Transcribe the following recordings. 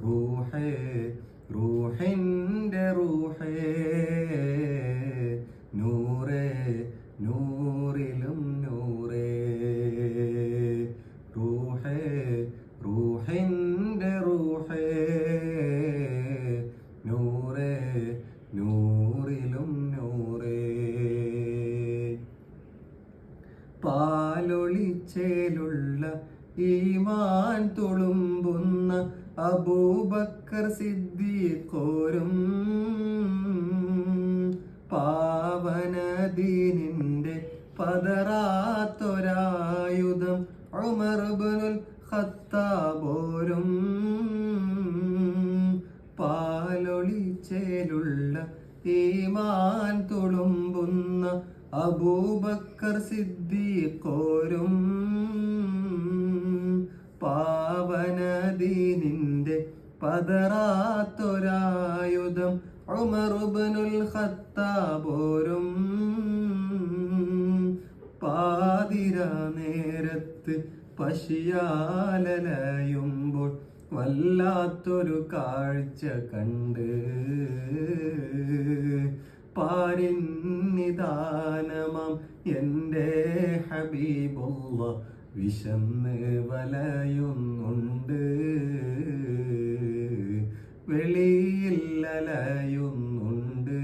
റൂഹേ റൂഹിൻ്റെ റൂഹേ നൂറേ നൂറിലും നൂറേ റൂഹേ റൂഹിൻ്റെ റൂഹേ നൂറേ നൂറിലും നൂറേ പാലൊളിച്ചേലുള്ള ഈമാൻ തുളുമ്പുന്ന അബൂബക്കർ സിദ്ദീഖോരും പാവനദീനിന്റെ പതറാത്തൊരായുധം ഉമർ ഇബ്നുൽ ഖത്താബോരും പാലൊളിച്ചേലുള്ള ഈമാൻ തുളുമ്പുന്ന അബൂബക്കർ സിദ്ദീഖോരും പാവനദീനിന്റെ പതറാത്തൊരായുധം ഉമർ ഇബ്നുൽ ഖത്താബോരും പാതിര നേരത്ത് പശിയാലലയുമ്പോൾ വല്ലാത്തൊരു കാഴ്ച കണ്ട് പാരിന്നിദാനമാം എൻ്റെ ഹബീബുള്ള വിശന്ന് വലയുന്നുണ്ട്, വെളിയിൽ അലയുന്നുണ്ട്.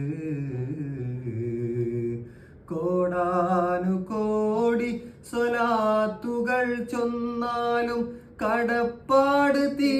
കോടാനുകോടി സ്വലാത്തുകൾ ചൊന്നാലും കടപ്പാട് തീ